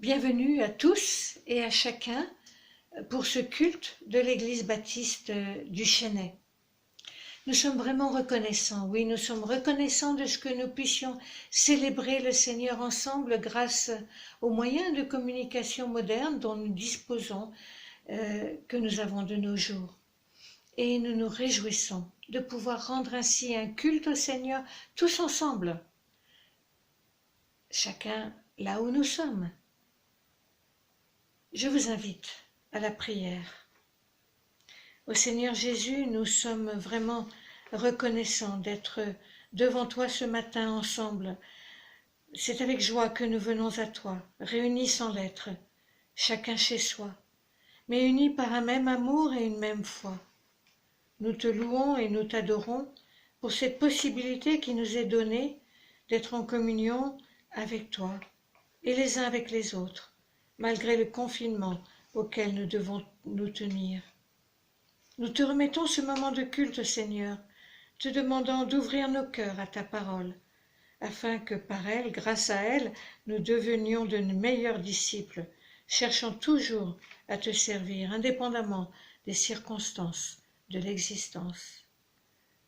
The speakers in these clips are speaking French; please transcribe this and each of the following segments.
Bienvenue à tous et à chacun pour ce culte de l'Église baptiste du Chênay. Nous sommes vraiment reconnaissants, oui, nous sommes reconnaissants de ce que nous puissions célébrer le Seigneur ensemble grâce aux moyens de communication modernes dont nous disposons, que nous avons de nos jours. Et nous nous réjouissons de pouvoir rendre ainsi un culte au Seigneur tous ensemble, chacun là où nous sommes. Je vous invite à la prière. Au Seigneur Jésus, nous sommes vraiment reconnaissants d'être devant toi ce matin ensemble. C'est avec joie que nous venons à toi, réunis sans lettres, chacun chez soi, mais unis par un même amour et une même foi. Nous te louons et nous t'adorons pour cette possibilité qui nous est donnée d'être en communion avec toi et les uns avec les autres, malgré le confinement auquel nous devons nous tenir. Nous te remettons ce moment de culte, Seigneur, te demandant d'ouvrir nos cœurs à ta parole, afin que par elle, grâce à elle, nous devenions de meilleurs disciples, cherchant toujours à te servir, indépendamment des circonstances de l'existence.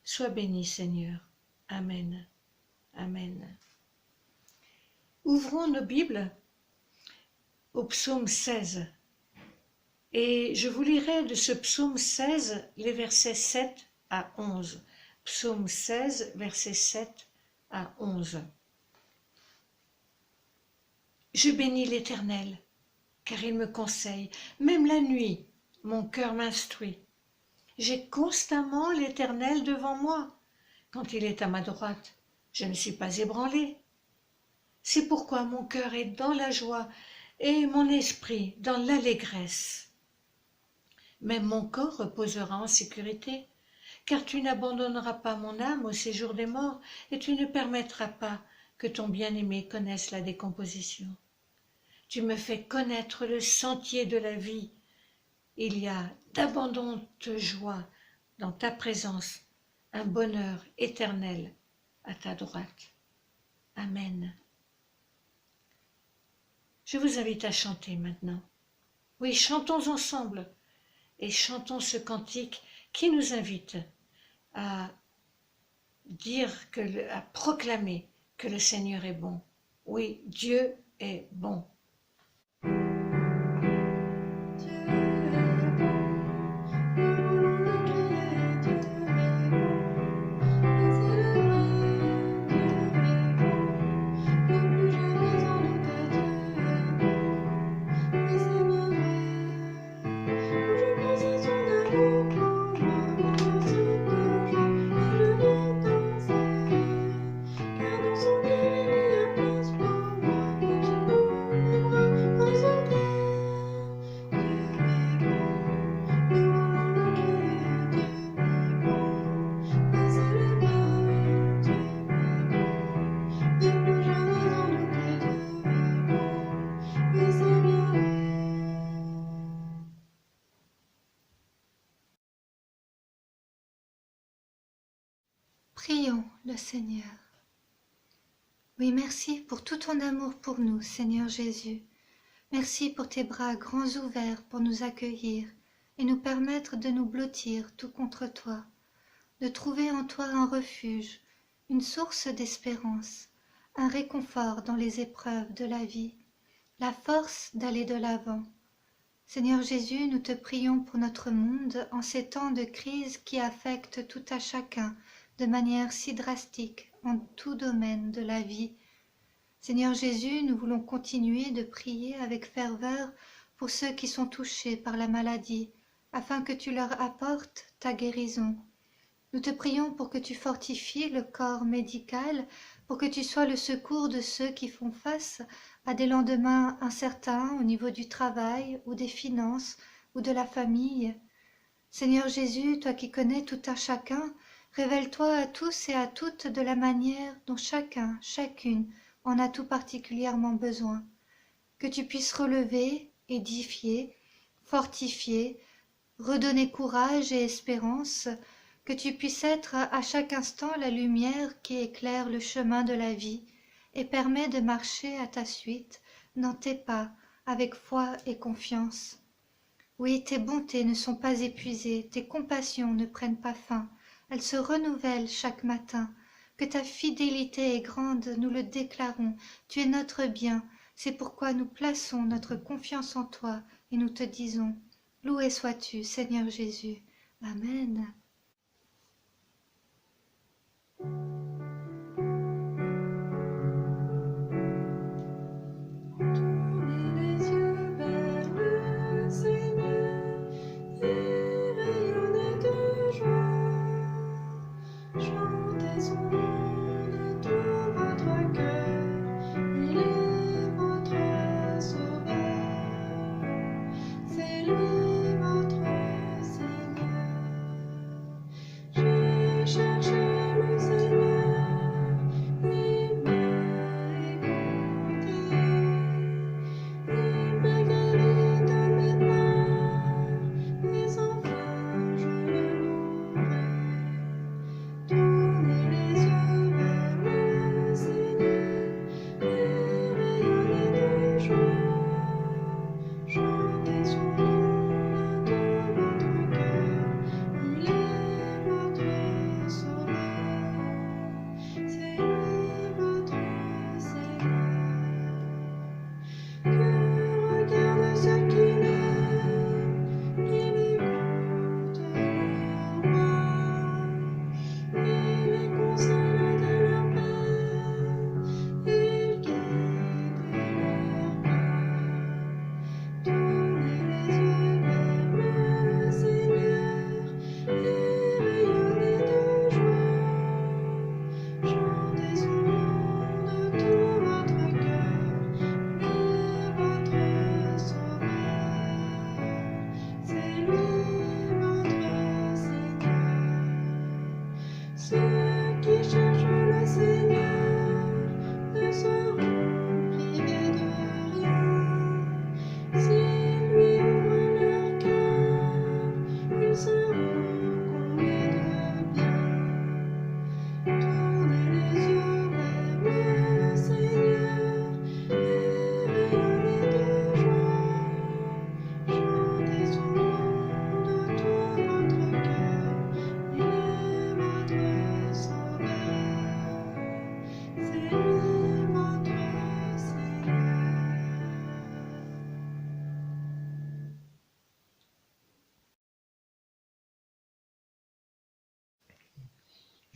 Sois béni, Seigneur. Amen. Amen. Ouvrons nos Bibles au psaume 16. Et je vous lirai de ce psaume 16 les versets 7 à 11. Psaume 16, versets 7 à 11. Je bénis l'Éternel, car il me conseille. Même la nuit, mon cœur m'instruit. J'ai constamment l'Éternel devant moi. Quand il est à ma droite, je ne suis pas ébranlé. C'est pourquoi mon cœur est dans la joie et mon esprit dans l'allégresse. Même mon corps reposera en sécurité, car tu n'abandonneras pas mon âme au séjour des morts, et tu ne permettras pas que ton bien-aimé connaisse la décomposition. Tu me fais connaître le sentier de la vie. Il y a d'abondantes joies dans ta présence, un bonheur éternel à ta droite. Amen. Je vous invite à chanter maintenant. Oui, chantons ensemble et chantons ce cantique qui nous invite à à proclamer que le Seigneur est bon. Oui, Dieu est bon. Prions le Seigneur. Oui, merci pour tout ton amour pour nous, Seigneur Jésus. Merci pour tes bras grands ouverts pour nous accueillir et nous permettre de nous blottir tout contre toi, de trouver en toi un refuge, une source d'espérance, un réconfort dans les épreuves de la vie, la force d'aller de l'avant. Seigneur Jésus, nous te prions pour notre monde en ces temps de crise qui affectent tout à chacun de manière si drastique en tout domaine de la vie. Seigneur Jésus, nous voulons continuer de prier avec ferveur pour ceux qui sont touchés par la maladie, afin que tu leur apportes ta guérison. Nous te prions pour que tu fortifies le corps médical, pour que tu sois le secours de ceux qui font face à des lendemains incertains au niveau du travail ou des finances ou de la famille. Seigneur Jésus, toi qui connais tout un chacun, révèle-toi à tous et à toutes de la manière dont chacun, chacune en a tout particulièrement besoin. Que tu puisses relever, édifier, fortifier, redonner courage et espérance, que tu puisses être à chaque instant la lumière qui éclaire le chemin de la vie et permet de marcher à ta suite dans tes pas avec foi et confiance. Oui, tes bontés ne sont pas épuisées, tes compassions ne prennent pas fin, elles se renouvellent chaque matin. Que ta fidélité est grande, nous le déclarons, tu es notre bien, c'est pourquoi nous plaçons notre confiance en toi et nous te disons, loué sois-tu, Seigneur Jésus. Amen.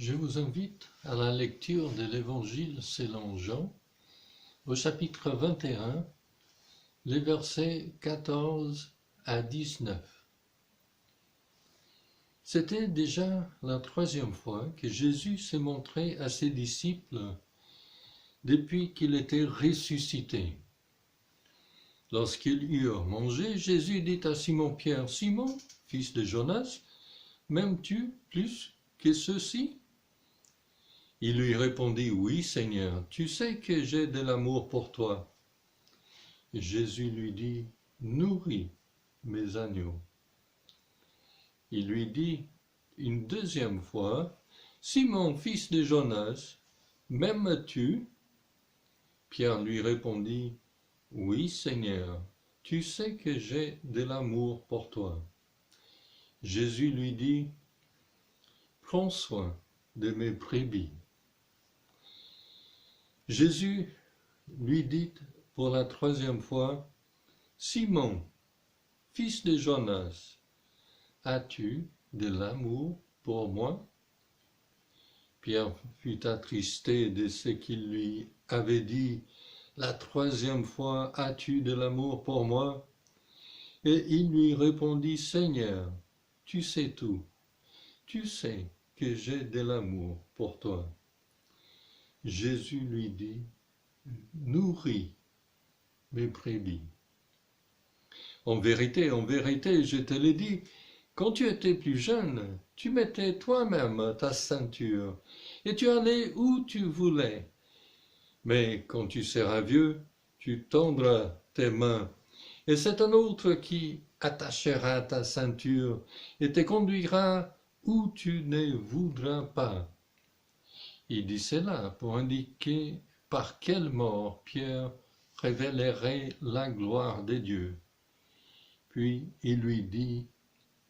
Je vous invite à la lecture de l'Évangile selon Jean, au chapitre 21, les versets 14 à 19. C'était déjà la troisième fois que Jésus s'est montré à ses disciples depuis qu'il était ressuscité. Lorsqu'ils eurent mangé, Jésus dit à Simon-Pierre, « Simon, fils de Jonas, m'aimes-tu plus que ceux-ci » Il lui répondit, « Oui, Seigneur, tu sais que j'ai de l'amour pour toi. » Et Jésus lui dit, « Nourris mes agneaux. » Il lui dit une deuxième fois, « Simon, fils de Jonas, m'aimes-tu » Pierre lui répondit, « Oui, Seigneur, tu sais que j'ai de l'amour pour toi. » Jésus lui dit, « Prends soin de mes brebis. » Jésus lui dit pour la troisième fois, « Simon, fils de Jonas, as-tu de l'amour pour moi » Pierre fut attristé de ce qu'il lui avait dit. La troisième fois, « As-tu de l'amour pour moi » Et il lui répondit, « Seigneur, tu sais tout. Tu sais que j'ai de l'amour pour toi. » Jésus lui dit, « Nourris mes brebis. » En vérité, je te l'ai dit, quand tu étais plus jeune, tu mettais toi-même ta ceinture et tu allais où tu voulais. Mais quand tu seras vieux, tu tendras tes mains et c'est un autre qui attachera ta ceinture et te conduira où tu ne voudras pas. Il dit cela pour indiquer par quelle mort Pierre révélerai la gloire de Dieu. Puis il lui dit,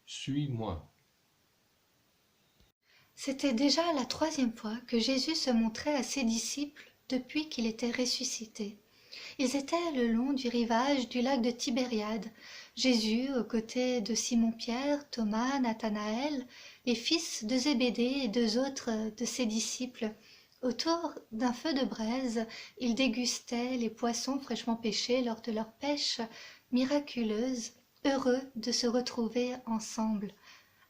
suis-moi. C'était déjà la 3e fois que Jésus se montrait à ses disciples depuis qu'il était ressuscité. Ils étaient le long du rivage du lac de Tibériade. Jésus, aux côtés de Simon-Pierre, Thomas, Nathanaël, les fils de Zébédée et 2 autres de ses disciples. Autour d'un feu de braise, ils dégustaient les poissons fraîchement pêchés lors de leur pêche miraculeuse, heureux de se retrouver ensemble.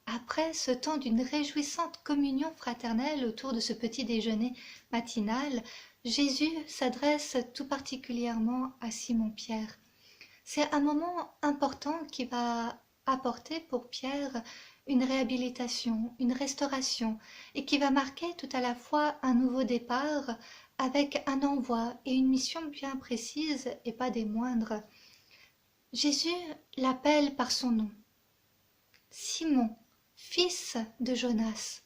Après ce temps d'une réjouissante communion fraternelle autour de ce petit déjeuner matinal, Jésus s'adresse tout particulièrement à Simon-Pierre. C'est un moment important qui va apporter pour Pierre une réhabilitation, une restauration, et qui va marquer tout à la fois un nouveau départ avec un envoi et une mission bien précise et pas des moindres. Jésus l'appelle par son nom. Simon, fils de Jonas.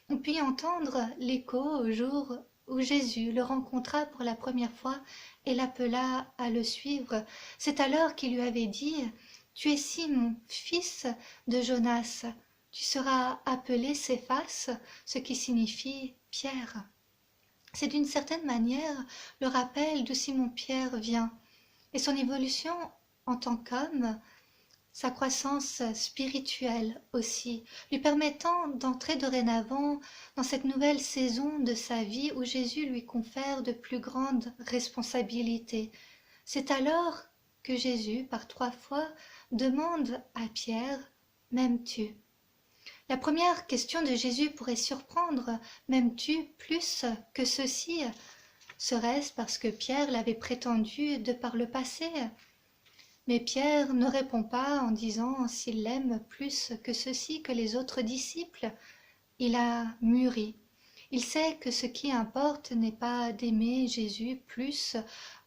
On peut y entendre l'écho au jour où Jésus le rencontra pour la première fois et l'appela à le suivre. C'est alors qu'il lui avait dit « Tu es Simon, fils de Jonas. Tu seras appelé Céphas », ce qui signifie Pierre. C'est d'une certaine manière le rappel d'où Simon-Pierre vient et son évolution en tant qu'homme, sa croissance spirituelle aussi, lui permettant d'entrer dorénavant dans cette nouvelle saison de sa vie où Jésus lui confère de plus grandes responsabilités. C'est alors que Jésus, par 3 fois, demande à Pierre « M'aimes-tu » La première question de Jésus pourrait surprendre « M'aimes-tu plus que ceci ?» Serait-ce parce que Pierre l'avait prétendu de par le passé ? Mais Pierre ne répond pas en disant s'il l'aime plus que ceci que les autres disciples. Il a mûri. Il sait que ce qui importe n'est pas d'aimer Jésus plus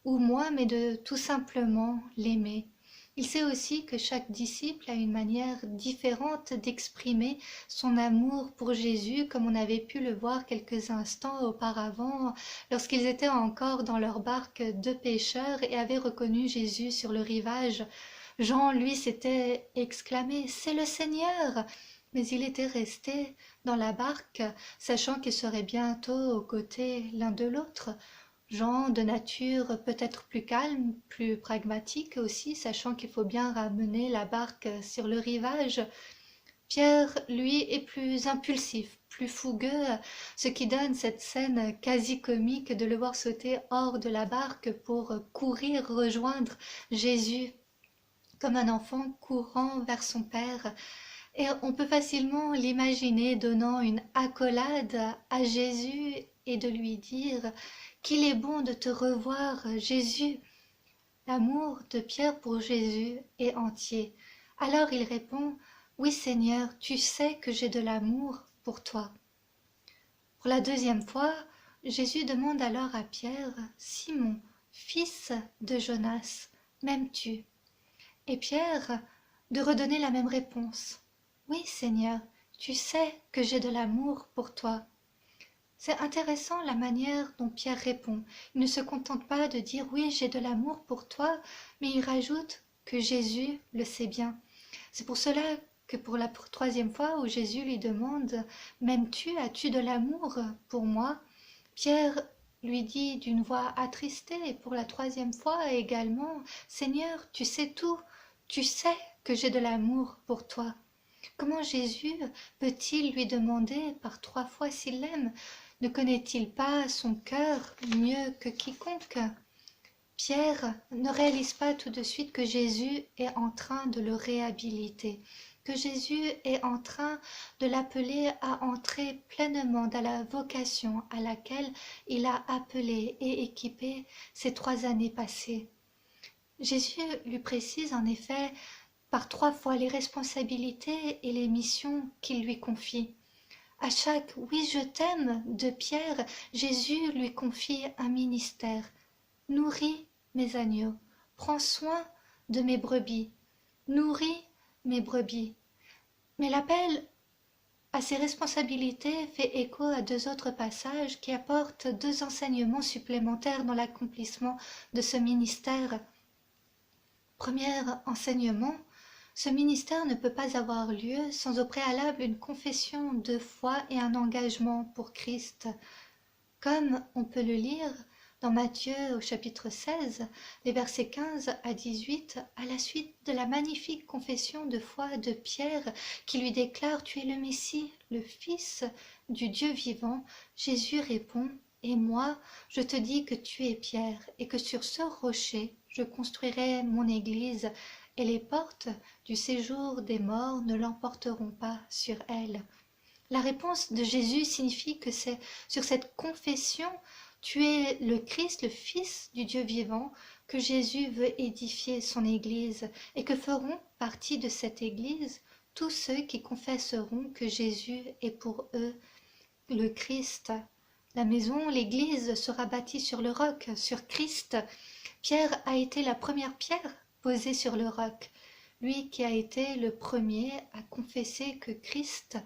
ou moins, mais de tout simplement l'aimer. Il sait aussi que chaque disciple a une manière différente d'exprimer son amour pour Jésus, comme on avait pu le voir quelques instants auparavant, lorsqu'ils étaient encore dans leur barque de pêcheurs et avaient reconnu Jésus sur le rivage. Jean, lui, s'était exclamé « C'est le Seigneur !» Mais il était resté dans la barque, sachant qu'ils seraient bientôt aux côtés l'un de l'autre. Jean, de nature peut-être plus calme, plus pragmatique aussi, sachant qu'il faut bien ramener la barque sur le rivage. Pierre, lui, est plus impulsif, plus fougueux, ce qui donne cette scène quasi comique de le voir sauter hors de la barque pour courir rejoindre Jésus, comme un enfant courant vers son père. Et on peut facilement l'imaginer donnant une accolade à Jésus et de lui dire qu'il est bon de te revoir, Jésus. L'amour de Pierre pour Jésus est entier. Alors il répond « Oui Seigneur, tu sais que j'ai de l'amour pour toi. » Pour la 2e fois, Jésus demande alors à Pierre « Simon, fils de Jonas, m'aimes-tu » Et Pierre de redonner la même réponse. « Oui Seigneur, tu sais que j'ai de l'amour pour toi. » C'est intéressant la manière dont Pierre répond. Il ne se contente pas de dire « oui, j'ai de l'amour pour toi », mais il rajoute que Jésus le sait bien. C'est pour cela que pour la 3e fois où Jésus lui demande « m'aimes-tu, as-tu de l'amour pour moi ?» Pierre lui dit d'une voix attristée et pour la 3e fois également « Seigneur, tu sais tout, tu sais que j'ai de l'amour pour toi. » Comment Jésus peut-il lui demander par 3 fois s'il l'aime? Ne connaît-il pas son cœur mieux que quiconque? Pierre ne réalise pas tout de suite que Jésus est en train de le réhabiliter, que Jésus est en train de l'appeler à entrer pleinement dans la vocation à laquelle il a appelé et équipé ces 3 années passées. Jésus lui précise en effet par 3 fois les responsabilités et les missions qu'il lui confie. À chaque « oui, je t'aime » de Pierre, Jésus lui confie un ministère. Nourris mes agneaux, prends soin de mes brebis, nourris mes brebis. Mais l'appel à ces responsabilités fait écho à deux autres passages qui apportent deux enseignements supplémentaires dans l'accomplissement de ce ministère. Premier enseignement, ce ministère ne peut pas avoir lieu sans au préalable une confession de foi et un engagement pour Christ. Comme on peut le lire dans Matthieu au chapitre 16, les versets 15 à 18, à la suite de la magnifique confession de foi de Pierre qui lui déclare « Tu es le Messie, le Fils du Dieu vivant », Jésus répond « Et moi, je te dis que tu es Pierre, et que sur ce rocher, je construirai mon Église, et les portes du séjour des morts ne l'emporteront pas sur elle. » La réponse de Jésus signifie que c'est sur cette confession « Tu es le Christ, le Fils du Dieu vivant » que Jésus veut édifier son Église et que feront partie de cette Église tous ceux qui confesseront que Jésus est pour eux le Christ. La maison, l'Église, sera bâtie sur le roc, sur Christ. Pierre a été la première pierre posée sur le roc, lui qui a été le premier à confesser que Christ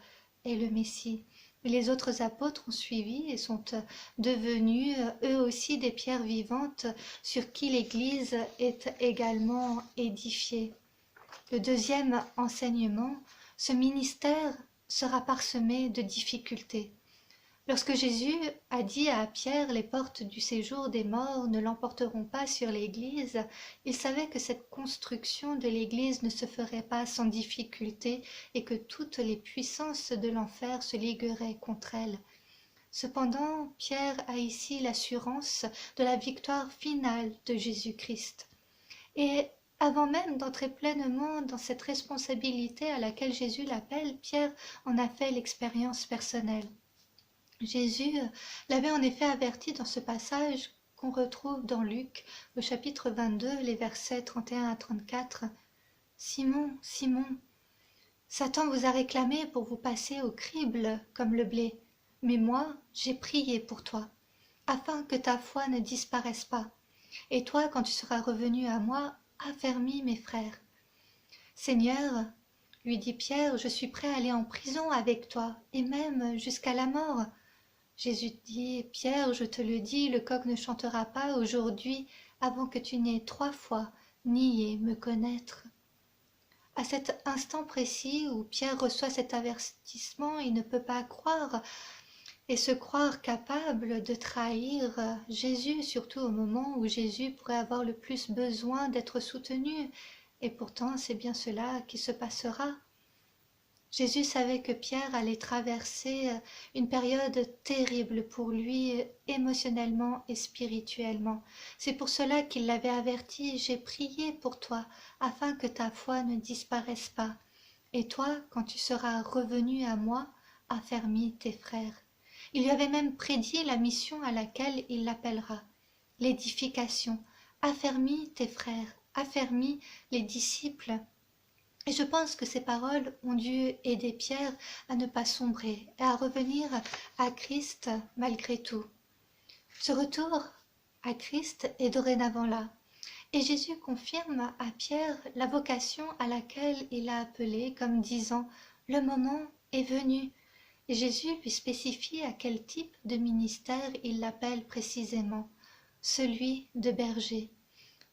est le Messie. Les autres apôtres ont suivi et sont devenus eux aussi des pierres vivantes sur qui l'Église est également édifiée. Le deuxième enseignement, ce ministère sera parsemé de difficultés. Lorsque Jésus a dit à Pierre « Les portes du séjour des morts ne l'emporteront pas sur l'Église », il savait que cette construction de l'Église ne se ferait pas sans difficulté et que toutes les puissances de l'enfer se ligueraient contre elle. Cependant, Pierre a ici l'assurance de la victoire finale de Jésus-Christ. Et avant même d'entrer pleinement dans cette responsabilité à laquelle Jésus l'appelle, Pierre en a fait l'expérience personnelle. Jésus l'avait en effet averti dans ce passage qu'on retrouve dans Luc, au chapitre 22, les versets 31 à 34. « Simon, Simon, Satan vous a réclamé pour vous passer au crible comme le blé, mais moi, j'ai prié pour toi, afin que ta foi ne disparaisse pas. Et toi, quand tu seras revenu à moi, affermis mes frères. » « Seigneur, lui dit Pierre, je suis prêt à aller en prison avec toi, et même jusqu'à la mort. » Jésus dit, « Pierre, je te le dis, le coq ne chantera pas aujourd'hui avant que tu n'aies 3 fois nié me connaître. » À cet instant précis où Pierre reçoit cet avertissement, il ne peut pas croire et se croire capable de trahir Jésus, surtout au moment où Jésus pourrait avoir le plus besoin d'être soutenu. Et pourtant, c'est bien cela qui se passera. Jésus savait que Pierre allait traverser une période terrible pour lui, émotionnellement et spirituellement. C'est pour cela qu'il l'avait averti, « J'ai prié pour toi, afin que ta foi ne disparaisse pas. Et toi, quand tu seras revenu à moi, affermis tes frères. » Il lui avait même prédit la mission à laquelle il l'appellera, l'édification. « Affermis tes frères, affermis les disciples. » Et je pense que ces paroles ont dû aider Pierre à ne pas sombrer et à revenir à Christ malgré tout. Ce retour à Christ est dorénavant là. Et Jésus confirme à Pierre la vocation à laquelle il l'a appelé comme disant « Le moment est venu ». Et Jésus lui spécifie à quel type de ministère il l'appelle précisément, celui de berger.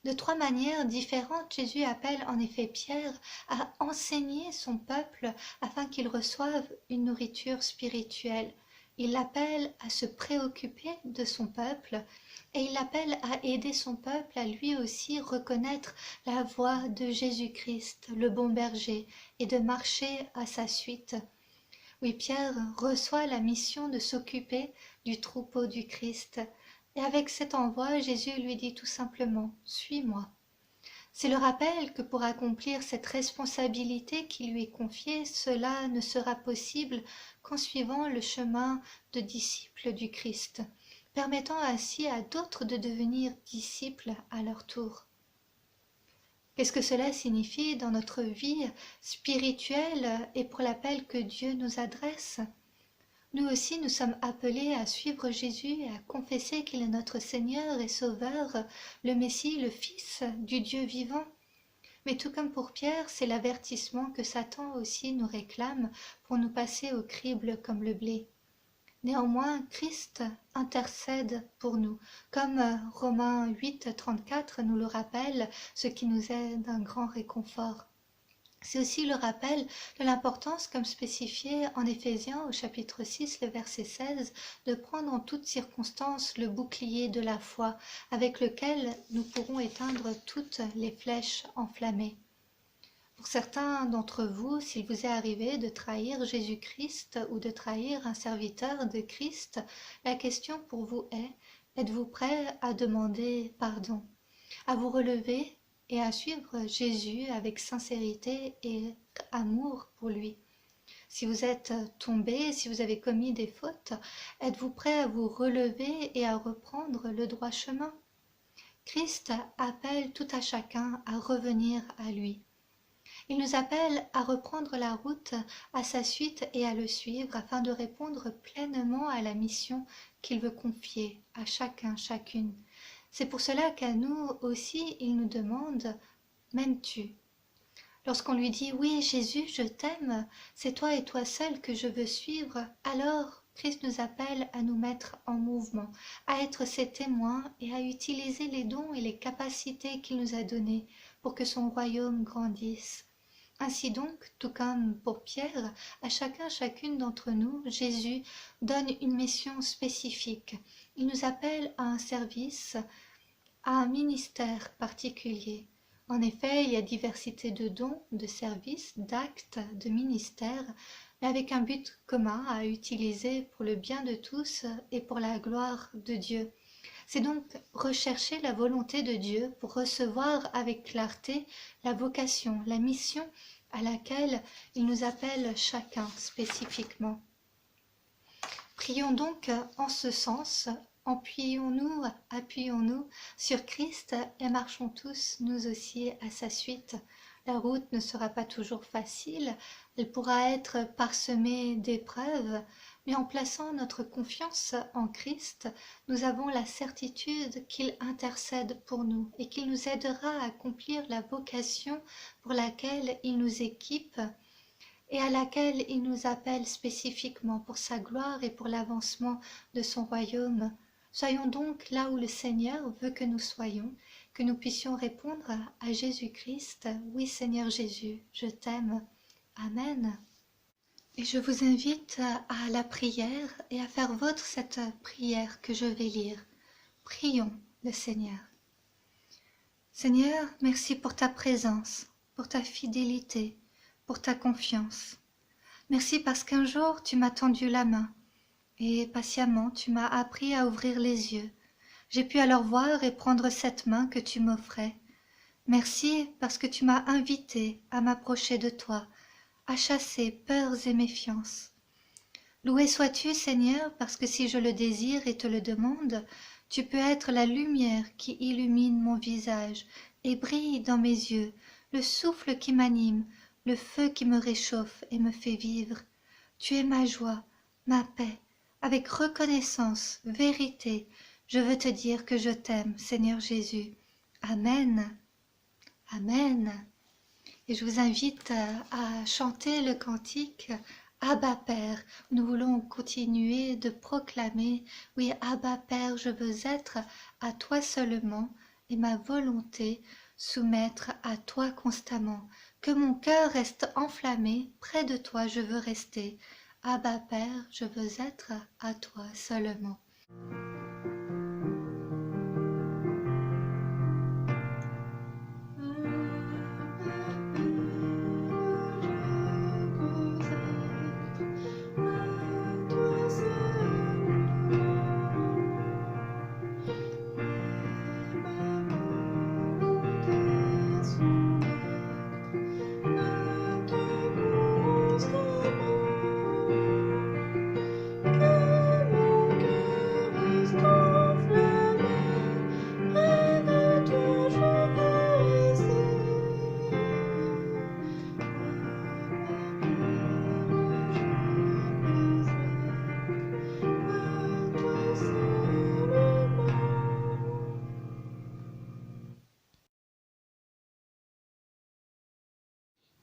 De 3 manières différentes, Jésus appelle en effet Pierre à enseigner son peuple afin qu'il reçoive une nourriture spirituelle. Il l'appelle à se préoccuper de son peuple et il l'appelle à aider son peuple à lui aussi reconnaître la voie de Jésus-Christ, le bon berger, et de marcher à sa suite. Oui, Pierre reçoit la mission de s'occuper du troupeau du Christ. Et avec cet envoi, Jésus lui dit tout simplement « Suis-moi ». C'est le rappel que pour accomplir cette responsabilité qui lui est confiée, cela ne sera possible qu'en suivant le chemin de disciple du Christ, permettant ainsi à d'autres de devenir disciples à leur tour. Qu'est-ce que cela signifie dans notre vie spirituelle et pour l'appel que Dieu nous adresse ? Nous aussi, nous sommes appelés à suivre Jésus et à confesser qu'il est notre Seigneur et Sauveur, le Messie, le Fils du Dieu vivant. Mais tout comme pour Pierre, c'est l'avertissement que Satan aussi nous réclame pour nous passer au crible comme le blé. Néanmoins, Christ intercède pour nous, comme Romains 8, 34 nous le rappelle, ce qui nous est d'un grand réconfort. C'est aussi le rappel de l'importance, comme spécifié en Éphésiens au chapitre 6, le verset 16, de prendre en toutes circonstances le bouclier de la foi, avec lequel nous pourrons éteindre toutes les flèches enflammées. Pour certains d'entre vous, s'il vous est arrivé de trahir Jésus-Christ ou de trahir un serviteur de Christ, la question pour vous est, êtes-vous prêt à demander pardon, à vous relever et à suivre Jésus avec sincérité et amour pour lui? Si vous êtes tombé, si vous avez commis des fautes, êtes-vous prêt à vous relever et à reprendre le droit chemin? Christ appelle tout à chacun à revenir à lui. Il nous appelle à reprendre la route à sa suite et à le suivre afin de répondre pleinement à la mission qu'il veut confier à chacun, chacune. C'est pour cela qu'à nous aussi, il nous demande « M'aimes-tu » Lorsqu'on lui dit « Oui, Jésus, je t'aime, c'est toi et toi seul que je veux suivre », alors Christ nous appelle à nous mettre en mouvement, à être ses témoins et à utiliser les dons et les capacités qu'il nous a donnés pour que son royaume grandisse. Ainsi donc, tout comme pour Pierre, à chacun, chacune d'entre nous, Jésus donne une mission spécifique. Il nous appelle à un service, à un ministère particulier. En effet, il y a diversité de dons, de services, d'actes, de ministères, mais avec un but commun à utiliser pour le bien de tous et pour la gloire de Dieu. C'est donc rechercher la volonté de Dieu pour recevoir avec clarté la vocation, la mission à laquelle il nous appelle chacun spécifiquement. Prions donc en ce sens, appuyons-nous sur Christ et marchons tous, nous aussi, à sa suite. La route ne sera pas toujours facile, elle pourra être parsemée d'épreuves, mais en plaçant notre confiance en Christ, nous avons la certitude qu'il intercède pour nous et qu'il nous aidera à accomplir la vocation pour laquelle il nous équipe et à laquelle il nous appelle spécifiquement pour sa gloire et pour l'avancement de son royaume. Soyons donc là où le Seigneur veut que nous soyons, que nous puissions répondre à Jésus-Christ, « Oui Seigneur Jésus, je t'aime. Amen ». Et je vous invite à la prière et à faire vôtre cette prière que je vais lire. Prions le Seigneur. Seigneur, merci pour ta présence, pour ta fidélité, pour ta confiance. Merci parce qu'un jour tu m'as tendu la main et patiemment tu m'as appris à ouvrir les yeux. J'ai pu alors voir et prendre cette main que tu m'offrais. Merci parce que tu m'as invité à m'approcher de toi, à chasser peurs et méfiances. Loué sois-tu, Seigneur, parce que si je le désire et te le demande, tu peux être la lumière qui illumine mon visage et brille dans mes yeux, le souffle qui m'anime, le feu qui me réchauffe et me fait vivre. Tu es ma joie, ma paix. Avec reconnaissance, vérité, je veux te dire que je t'aime, Seigneur Jésus. Amen. Amen. Et je vous invite à chanter le cantique Abba Père. Nous voulons continuer de proclamer, oui, Abba Père, je veux être à toi seulement et ma volonté soumettre à toi constamment. Que mon cœur reste enflammé, près de toi je veux rester. Abba Père, je veux être à toi seulement.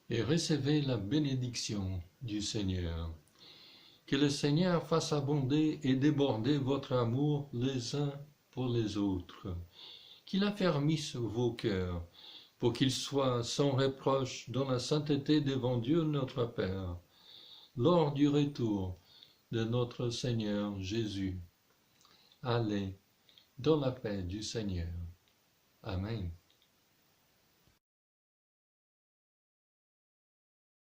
et recevez la bénédiction du Seigneur. Que le Seigneur fasse abonder et déborder votre amour les uns pour les autres. Qu'il affermisse vos cœurs, pour qu'ils soient sans reproche dans la sainteté devant Dieu notre Père, lors du retour de notre Seigneur Jésus. Allez dans la paix du Seigneur. Amen.